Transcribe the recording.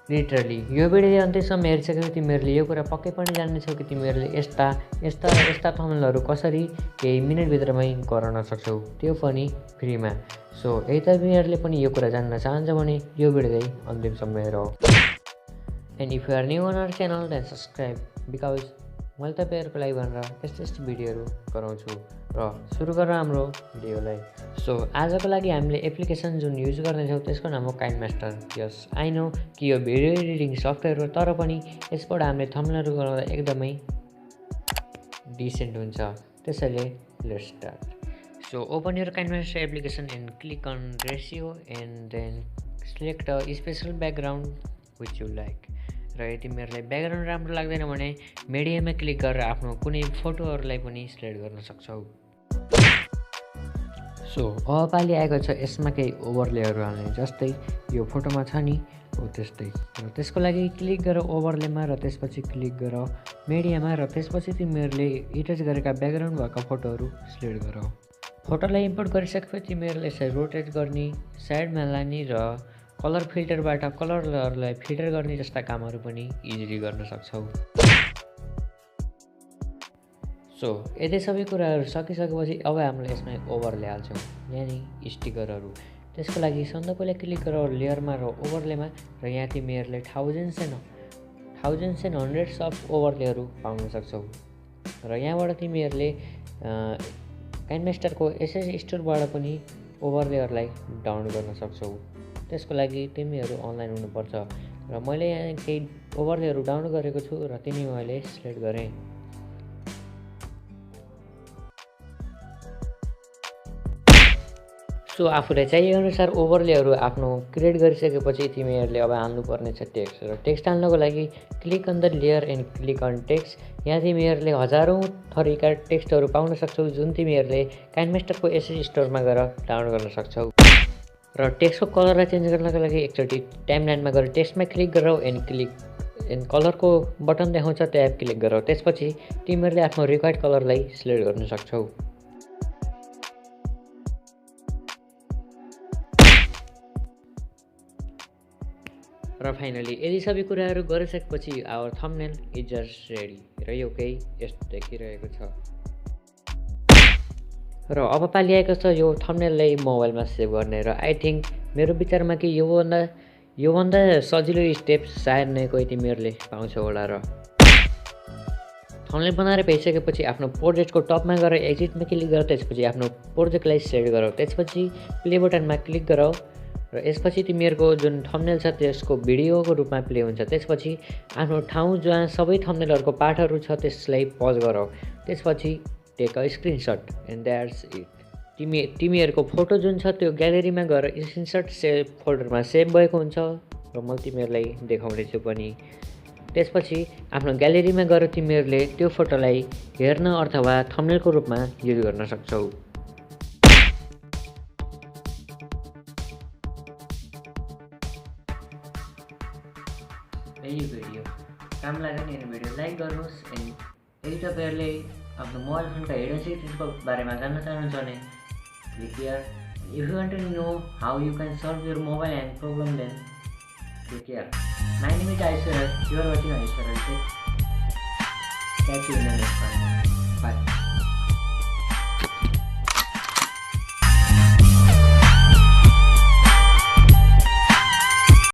Literally यो video अन्त्यसम्म हेरिसकेपछि तिमीहरूले यो कुरा पक्कै पनि जान्नेछौ कि तिमीहरूले यस्ता थम्बनेलहरू कसरी केही मिनेटभित्रमै गर्न सक्छौ, त्यो पनि फ्रीमा। सो यही त तिमीहरूले पनि यो कुरा जान्न चाहन्छ भने यो भिडियो अन्तिमसम्म हेर। And if you are new on our channel then subscribe, because मैले तपाईँहरूको लागि भनेर यस्तो भिडियोहरू गराउँछु। र सुरु गरेर हाम्रो भिडियोलाई। सो आजको लागि हामीले एप्लिकेसन जुन युज गर्नेछौँ त्यसको नाम हो काइन्डमास्टर। यस आई नो कि यो भिडियो एडिटिङ सफ्टवेयर हो, तर पनि यसबाट हामीले थम्बनेलहरू बनाउँदा एकदमै डिसेन्ट हुन्छ। त्यसैले let's start. So open your KineMaster application and click on ratio and then select a special background which you like. र यदि तिमीहरूलाई ब्याकग्राउन्ड राम्रो लाग्दैन भने मिडियामा क्लिक गरेर आफ्नो कुनै फोटोहरूलाई पनि सिलेक्ट गर्न सक्छौ। सो अब पालि आएको छ यसमा केही ओभरलेहरू हाल्ने, जस्तै यो फोटोमा छ नि हो त्यस्तै। र त्यसको लागि क्लिक गर ओभरलेमा, र त्यसपछि क्लिक गर मिडियामा, र त्यसपछि तिमीहरूले एडिट गरेका ब्याकग्राउन्ड भएका फोटोहरू सिलेक्ट गर। फोटोलाई इम्पोर्ट गरिसकेपछि तिमीहरूले यसलाई रोटेट गर्ने, साइडमा लाने र कलर फिल्टरबाट कलरहरूलाई फिल्टर गर्ने जस्ता कामहरू पनि इजिली गर्न सक्छौ। सो यति सबै कुराहरू सकिसकेपछि अब हामीले यसमा ओभरले हाल्छौँ, यानि स्टिकरहरू। त्यसको लागि सबभन्दा पहिला क्लिक गर लेयरमा र ओभरलेमा, र यहाँ तिमीहरूले थाउजन्ड्स एन्ड हन्ड्रेड्स अफ ओभरलेहरू पाउन सक्छौ। र यहाँबाट तिमीहरूले काइन्डमास्टरको एसएस स्टोरबाट पनि ओभरलेहरूलाई डाउनलोड गर्न सक्छौ। त्यसको लागि तिमीहरू अनलाइन हुनुपर्छ, र मैले यहाँ केही ओभरलेहरू डाउनलोड गरेको छु र तिनी मैले सिलेक्ट गरेँ। सो आफूलाई चाहिएअनुसार ओभरलेहरू आफ्नो क्रिएट गरिसकेपछि तिमीहरूले अब हाल्नुपर्ने छ टेक्स्ट। र टेक्स्ट हाल्नको लागि click on the layer and click on text. यहाँ तिमीहरूले हजारौँ थरीका टेक्स्टहरू पाउन सक्छौ जुन तिमीहरूले काइन्डमास्टरको एसएस स्टोरमा गएर डाउनलोड गर्न सक्छौ। र टेक्स्टको कलरलाई चेन्ज गर्नको लागि एकचोटि टाइमलाइनमा गएर टेक्स्टमा क्लिक गर एन्ड कलरको बटन देखाउँछ ट्याब क्लिक गर। त्यसपछि तिमीहरूले आफ्नो रिक्वायर्ड कलरलाई सिलेक्ट गर्न सक्छौ। र फाइनली यदि सबै कुराहरू गरिसकेपछि our thumbnail is just ready. र यो केही यस्तो देखिरहेको छ। र अब पालि आएको छ यो थम्बनेललाई मोबाइलमा सेभ गर्ने। र आई थिङ्क मेरो विचारमा कि योभन्दा सजिलो स्टेप सायद नै कोही तिमीहरूले पाउँछौ होला। र थम्बनेल बनाएर भइसकेपछि आफ्नो प्रोजेक्टको टपमा गएर एक्जिटमा क्लिक गर, त्यसपछि आफ्नो प्रोजेक्टलाई सेलेक्ट गर, त्यसपछि प्ले बटनमा क्लिक गर, र यसपछि तिमीहरूको जुन थम्बनेल छ त्यसको भिडियोको रूपमा प्ले हुन्छ। त्यसपछि आफ्नो ठाउँ जहाँ सबै थम्बनेलहरूको पार्टहरू छ त्यसलाई पज गर, त्यसपछि take a screenshot and that's it. तिमीहरूको फोटो जुन छ त्यो ग्यालेरीमा गएर स्क्रिनसट सेभ फोल्डरमा सेभ भएको हुन्छ, र म तिमीहरूलाई देखाउनेछु पनि। त्यसपछि आफ्नो ग्यालेरीमा गएर तिमीहरूले त्यो फोटोलाई हेर्न अथवा थम्बनेलको रूपमा युज गर्न सक्छौ। यही भिडियो काम लाग्यो भने भिडियो लाइक गर्नुहोस्। एन्ड यदि तपाईँहरूले आफ्नो मोबाइल फोनका हिडन सेटिङ्सको बारेमा जान्न चाहनुहुन्छ भने click here. If you want to know how you can solve your mobile hang problem then click here. My name is Ayush, you are watching Ayush. Catch you in the next one. Bye.